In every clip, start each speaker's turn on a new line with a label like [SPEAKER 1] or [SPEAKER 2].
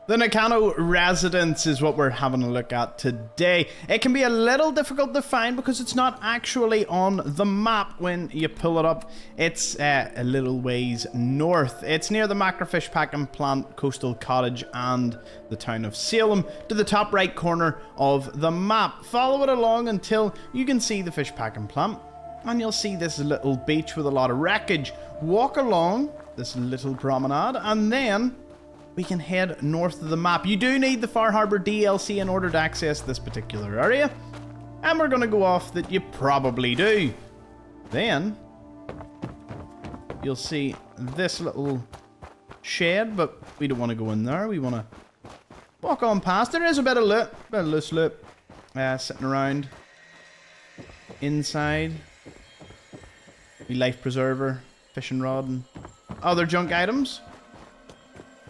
[SPEAKER 1] The Nakano Residence is what we're having a look at today. It can be a little difficult to find because it's not actually on the map when you pull it up. It's a little ways north. It's near the macrofish packing plant, Coastal Cottage, and the town of Salem, to the top right corner of the map. Follow it along until you can see the fish packing plant, and you'll see this little beach with a lot of wreckage. Walk along this little promenade, and then we can head north of the map. You do need the Far Harbor DLC in order to access this particular area, and we're going to go off that you probably do. Then you'll see this little shed, but we don't want to go in there. We want to walk on past. There is a bit of loot, loose loot sitting around inside. We life preserver, fishing rod, and other junk items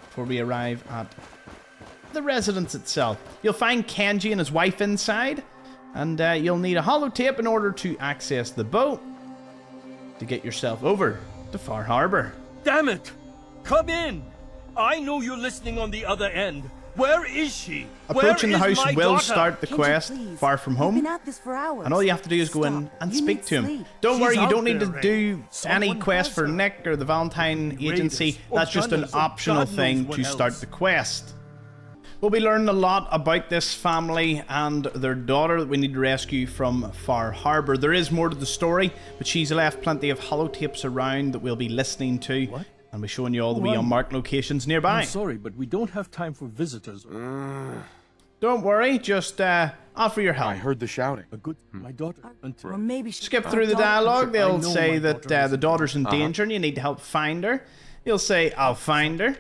[SPEAKER 1] before we arrive at the residence itself. You'll find Kenji and his wife inside, and you'll need a holotape in order to access the boat to get yourself over to Far Harbor.
[SPEAKER 2] Damn it! Come in! I know you're listening on the other end. Where is she?
[SPEAKER 1] Approaching the house will
[SPEAKER 2] daughter?
[SPEAKER 1] start the quest,
[SPEAKER 3] please.
[SPEAKER 1] Far From
[SPEAKER 3] We've
[SPEAKER 1] Home,
[SPEAKER 3] been at this for hours.
[SPEAKER 1] and all you have to do is go in
[SPEAKER 3] Stop.
[SPEAKER 1] and
[SPEAKER 3] You
[SPEAKER 1] speak
[SPEAKER 3] need
[SPEAKER 1] to him.
[SPEAKER 3] sleep.
[SPEAKER 1] Don't worry,
[SPEAKER 2] She's
[SPEAKER 1] you
[SPEAKER 2] out
[SPEAKER 1] don't need to
[SPEAKER 2] there,
[SPEAKER 1] do any
[SPEAKER 2] Someone
[SPEAKER 1] quest
[SPEAKER 2] has
[SPEAKER 1] for
[SPEAKER 2] her.
[SPEAKER 1] Nick or the Valentine Agency.
[SPEAKER 2] Raiders, or
[SPEAKER 1] That's just an
[SPEAKER 2] gunners, or
[SPEAKER 1] optional
[SPEAKER 2] God knows
[SPEAKER 1] thing
[SPEAKER 2] what
[SPEAKER 1] to start
[SPEAKER 2] else.
[SPEAKER 1] the quest. We'll be learning a lot about this family and their daughter that we need to rescue from Far Harbor. There is more to the story, but she's left plenty of holotapes around that we'll be listening to.
[SPEAKER 2] What?
[SPEAKER 1] And we're showing you all the wee
[SPEAKER 2] I'm-
[SPEAKER 1] unmarked locations nearby.
[SPEAKER 2] I'm sorry, but we don't have time for visitors.
[SPEAKER 1] Don't worry, just offer your help.
[SPEAKER 4] I heard the shouting.
[SPEAKER 2] A good, my daughter.
[SPEAKER 3] Or maybe she...
[SPEAKER 1] Skip through the
[SPEAKER 3] Don't-
[SPEAKER 1] dialogue.
[SPEAKER 2] I
[SPEAKER 1] They'll
[SPEAKER 2] know
[SPEAKER 1] say
[SPEAKER 2] my
[SPEAKER 1] that
[SPEAKER 2] daughter is
[SPEAKER 1] the
[SPEAKER 2] in
[SPEAKER 1] daughter's in danger and you need to help find her. You'll say, I'll find her.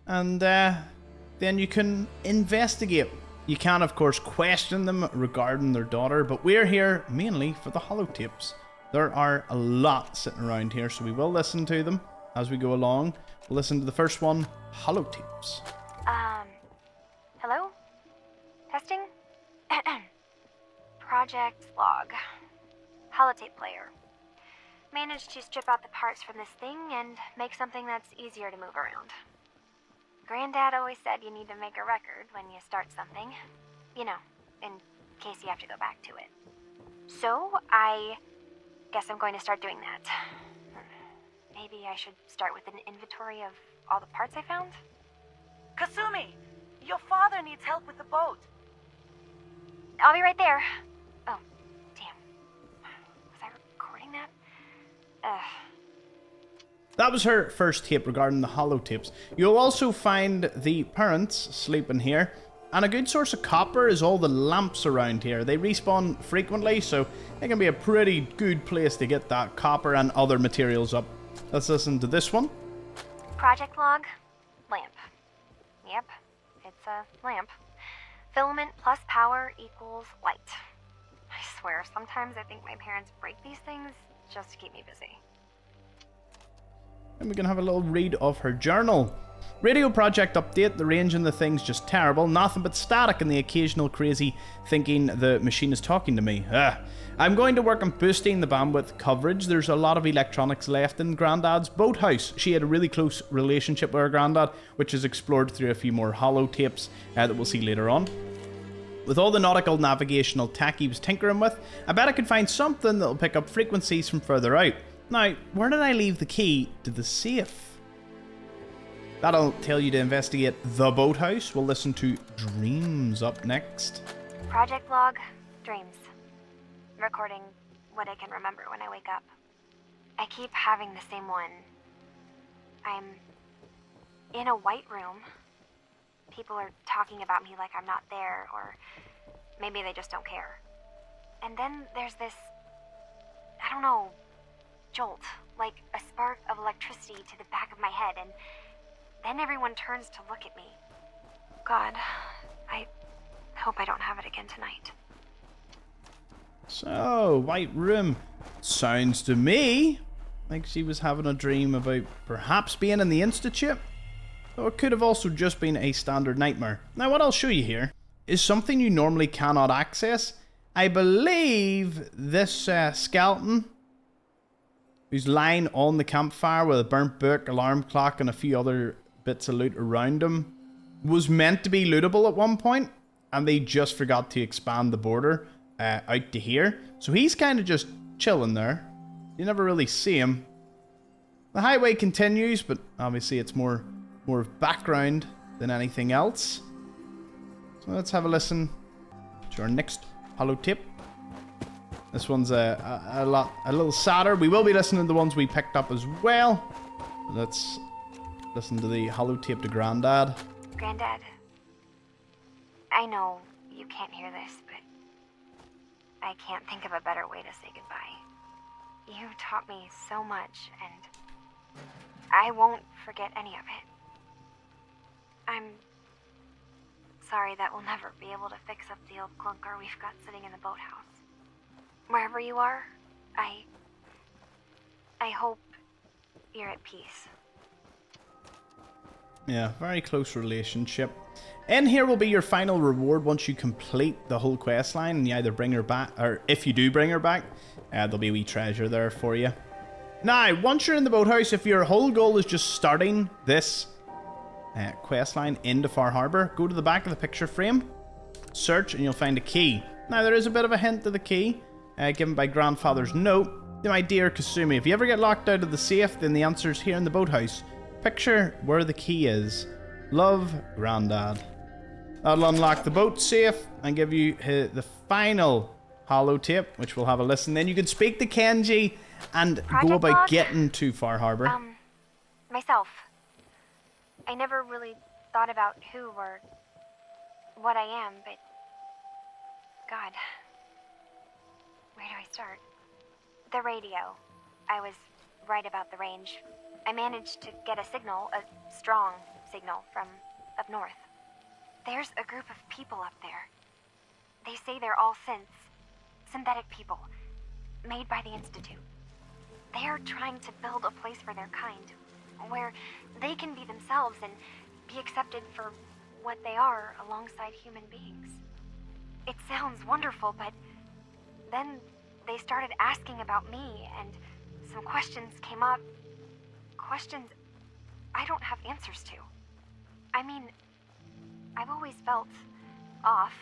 [SPEAKER 1] And then you can investigate. You can, of course, question them regarding their daughter, but we're here mainly for the holotapes. There are a lot sitting around here, so we will listen to them as we go along. We'll listen to the first one, holotapes.
[SPEAKER 5] Hello? Testing? Project log. Holotape player. Managed to strip out the parts from this thing and make something that's easier to move around. Granddad always said you need to make a record when you start something. You know, in case you have to go back to it. So, I guess I'm going to start doing that. Maybe I should start with an inventory of all the parts I found?
[SPEAKER 6] Kasumi, your father needs help with the boat.
[SPEAKER 5] I'll be right there. Oh, damn. Was I recording that?
[SPEAKER 1] That was her first tape regarding the holotapes. You'll also find the parents sleeping here. And a good source of copper is all the lamps around here. They respawn frequently, so it can be a pretty good place to get that copper and other materials up. Let's listen to this one.
[SPEAKER 5] Project log. Lamp. Yep, it's a lamp. Filament plus power equals light. I swear, sometimes I think my parents break these things just to keep me busy.
[SPEAKER 1] And we can have a little read of her journal. Radio project update. The range in the thing's just terrible. Nothing but static and the occasional crazy thinking the machine is talking to me. I'm going to work on boosting the bandwidth coverage. There's a lot of electronics left in Grandad's boathouse. She had a really close relationship with her granddad, which is explored through a few more holotapes that we'll see later on. With all the nautical navigational tech he was tinkering with, I bet I could find something that'll pick up frequencies from further out. Now, where did I leave the key to the safe? That'll tell you to investigate the boathouse. We'll listen to Dreams up next.
[SPEAKER 5] Project log. Dreams. Recording what I can remember when I wake up. I keep having the same one. I'm in a white room. People are talking about me like I'm not there, or maybe they just don't care. And then there's this, I don't know, jolt, like a spark of electricity to the back of my head, and then everyone turns to look at me. God, I hope I don't have it again tonight.
[SPEAKER 1] So, white room. Sounds to me like she was having a dream about perhaps being in the Institute. Though it could have also just been a standard nightmare. Now, what I'll show you here is something you normally cannot access. I believe this skeleton, who's lying on the campfire with a burnt book, alarm clock, and a few other bits of loot around him, was meant to be lootable at one point, and they just forgot to expand the border out to here. So he's kind of just chilling there. You never really see him. The highway continues, but obviously it's more background than anything else. So let's have a listen to our next holotape. This one's a little sadder. We will be listening to the ones we picked up as well. Let's listen to the holotape to Granddad.
[SPEAKER 5] Granddad, I know you can't hear this, but I can't think of a better way to say goodbye. You taught me so much, and I won't forget any of it. I'm sorry that we'll never be able to fix up the old clunker we've got sitting in the boathouse. Wherever you are, I hope you're at peace.
[SPEAKER 1] Yeah, very close relationship. In here will be your final reward once you complete the whole quest line, and you either bring her back, or if you do bring her back, there'll be a wee treasure there for you. Now, once you're in the boathouse, if your whole goal is just starting this quest line into Far Harbor, go to the back of the picture frame, search, and you'll find a key. Now, there is a bit of a hint to the key, given by Grandfather's note. My dear Kasumi, if you ever get locked out of the safe, then the answer's here in the boathouse. Picture where the key is. Love, Grandad. That'll unlock the boat safe and give you the final holotape, which we'll have a listen. Then you can speak to Kenji and
[SPEAKER 5] Project
[SPEAKER 1] go about
[SPEAKER 5] log?
[SPEAKER 1] getting to Far Harbor.
[SPEAKER 5] Myself. I never really thought about who or what I am, but God, where do I start? The radio. I was right about the range. I managed to get a signal, a strong signal, from up north. There's a group of people up there. They say they're all synthetic people, made by the Institute. They are trying to build a place for their kind, where they can be themselves and be accepted for what they are alongside human beings. It sounds wonderful, but then they started asking about me, and some questions came up. Questions I don't have answers to. I mean, I've always felt off,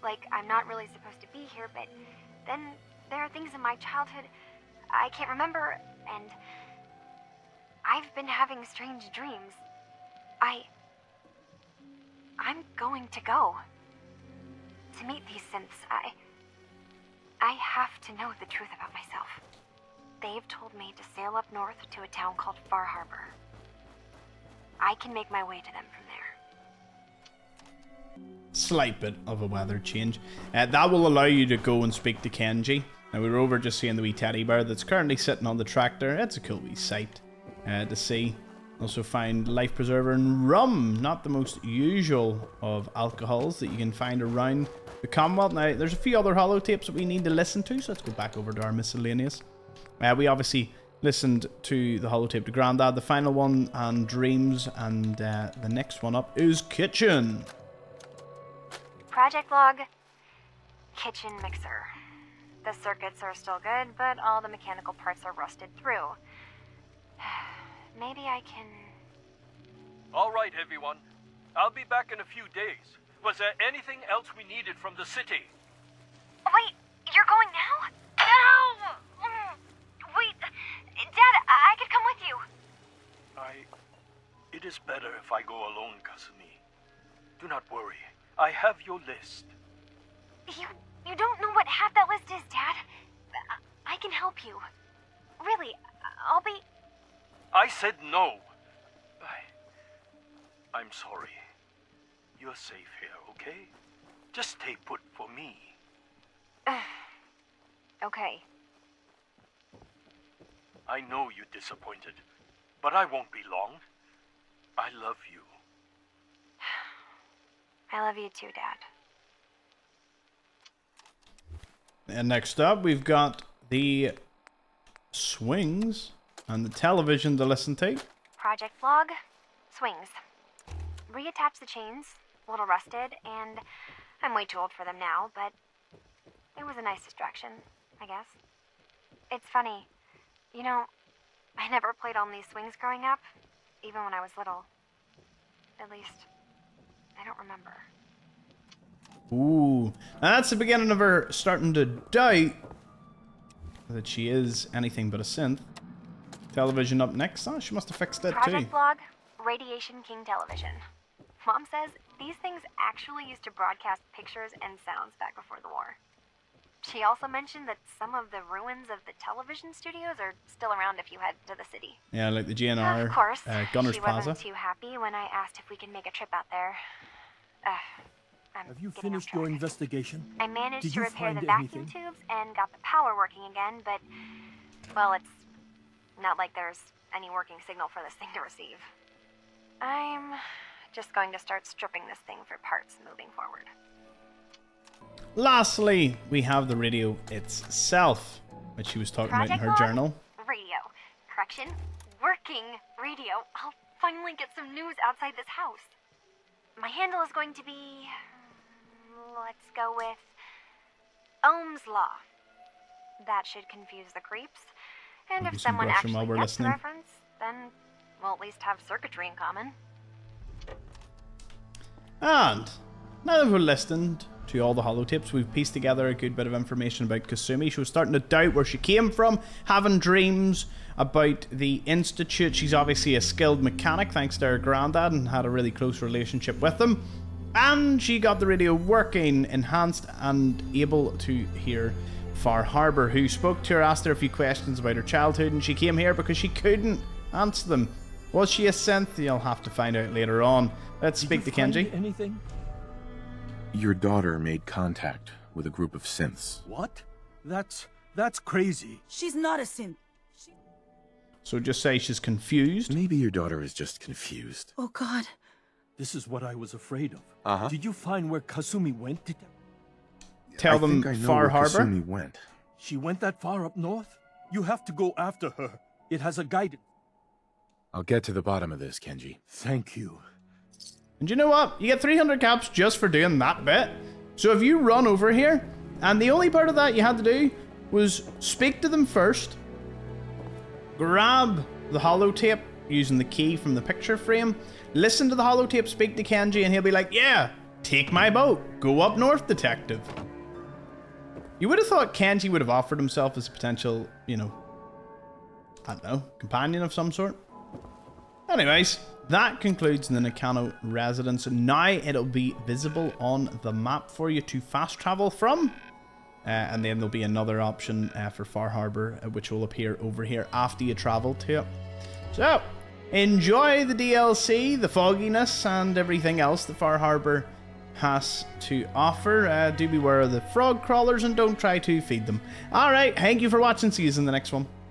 [SPEAKER 5] like I'm not really supposed to be here, but then there are things in my childhood I can't remember, and I've been having strange dreams. I'm going to go to meet these synths. I have to know the truth about myself. They've told me to sail up north to a town called Far Harbor. I can make my way to them from there.
[SPEAKER 1] Slight bit of a weather change. That will allow you to go and speak to Kenji. Now, we were over just seeing the wee teddy bear that's currently sitting on the tractor. It's a cool wee sight to see. Also find life preserver and rum. Not the most usual of alcohols that you can find around the Commonwealth. Now, there's a few other holotapes that we need to listen to, so let's go back over to our miscellaneous. We obviously listened to the holotape to Grandad, the final one, and Dreams, and the next one up is Kitchen.
[SPEAKER 5] Project log, kitchen mixer. The circuits are still good, but all the mechanical parts are rusted through. Maybe I can...
[SPEAKER 2] All right, everyone. I'll be back in a few days. Was there anything else we needed from the city?
[SPEAKER 5] Wait, you're going now? No! Wait, Dad, I could come with you.
[SPEAKER 2] It is better if I go alone, Kasumi. Do not worry. I have your list.
[SPEAKER 5] You don't know what half that list is, Dad. I can help you. Really, I'll be...
[SPEAKER 2] I said no. I'm sorry. You're safe here, okay? Just stay put for me.
[SPEAKER 5] Okay.
[SPEAKER 2] I know you're disappointed, but I won't be long. I love you.
[SPEAKER 5] I love you too, Dad.
[SPEAKER 1] And next up, we've got the swings and the television to listen to.
[SPEAKER 5] Project log, swings. Reattach the chains, a little rusted, and I'm way too old for them now, but it was a nice distraction, I guess. It's funny, you know, I never played on these swings growing up, even when I was little. At least, I don't remember.
[SPEAKER 1] Ooh. And that's the beginning of her starting to doubt that she is anything but a synth. Television up next. Oh, she must have fixed it too.
[SPEAKER 5] Project log, Radiation King Television. Mom says these things actually used to broadcast pictures and sounds back before the war. She also mentioned that some of the ruins of the television studios are still around if you head to the city.
[SPEAKER 1] Yeah, like the GNR,
[SPEAKER 5] Of course,
[SPEAKER 1] Gunners
[SPEAKER 5] she
[SPEAKER 1] Plaza.
[SPEAKER 5] wasn't too happy when I asked if we could make a trip out there.
[SPEAKER 3] Have you finished your investigation?
[SPEAKER 5] I managed
[SPEAKER 3] Did
[SPEAKER 5] to
[SPEAKER 3] you
[SPEAKER 5] repair the
[SPEAKER 3] find
[SPEAKER 5] vacuum
[SPEAKER 3] anything?
[SPEAKER 5] tubes and got the power working again, but, well, it's not like there's any working signal for this thing to receive. I'm just going to start stripping this thing for parts moving forward.
[SPEAKER 1] Lastly, we have the radio itself, which she was talking about in her
[SPEAKER 5] Log,
[SPEAKER 1] journal.
[SPEAKER 5] Radio. Correction, working radio. I'll finally get some news outside this house. My handle is going to be... let's go with... Ohm's Law. That should confuse the creeps. And
[SPEAKER 1] We'll do
[SPEAKER 5] if
[SPEAKER 1] some
[SPEAKER 5] someone
[SPEAKER 1] brushing
[SPEAKER 5] actually
[SPEAKER 1] while we're
[SPEAKER 5] gets the
[SPEAKER 1] listening.
[SPEAKER 5] reference, then we'll at least have circuitry in common.
[SPEAKER 1] And now that we've listened to all the holotapes, we've pieced together a good bit of information about Kasumi. She was starting to doubt where she came from, having dreams about the Institute. She's obviously a skilled mechanic thanks to her granddad and had a really close relationship with him. And she got the radio working, enhanced, and able to hear Far Harbor, who spoke to her, asked her a few questions about her childhood, and she came here because she couldn't answer them. Was she a synth? You'll have to find out later on. Let's speak to Kenji.
[SPEAKER 3] Anything?
[SPEAKER 4] Your daughter made contact with a group of synths.
[SPEAKER 3] What? That's crazy.
[SPEAKER 6] She's not a synth.
[SPEAKER 1] So just say she's confused.
[SPEAKER 4] Maybe your daughter is just confused.
[SPEAKER 6] Oh God.
[SPEAKER 3] This is what I was afraid of.
[SPEAKER 4] Uh-huh.
[SPEAKER 3] Did you find where Kasumi went?
[SPEAKER 1] Tell
[SPEAKER 4] I
[SPEAKER 1] them
[SPEAKER 4] think I know
[SPEAKER 1] Far
[SPEAKER 4] where
[SPEAKER 1] Harbor.
[SPEAKER 4] Kasumi went.
[SPEAKER 3] She went that far up north? You have to go after her. It has a guidance.
[SPEAKER 4] I'll get to the bottom of this, Kenji.
[SPEAKER 3] Thank you.
[SPEAKER 1] And you know what? You get 300 caps just for doing that bit. So if you run over here, and the only part of that you had to do was speak to them first, grab the holotape using the key from the picture frame, listen to the holotape, speak to Kenji, and he'll be like, yeah, take my boat. Go up north, detective. You would have thought Kenji would have offered himself as a potential, I don't know, companion of some sort. Anyways, that concludes the Nakano Residence. Now it'll be visible on the map for you to fast travel from. And then there'll be another option for Far Harbor, which will appear over here after you travel to it. So, enjoy the DLC, the fogginess, and everything else that Far Harbor has to offer. Do beware of the frog crawlers and don't try to feed them. Alright, thank you for watching. See you in the next one.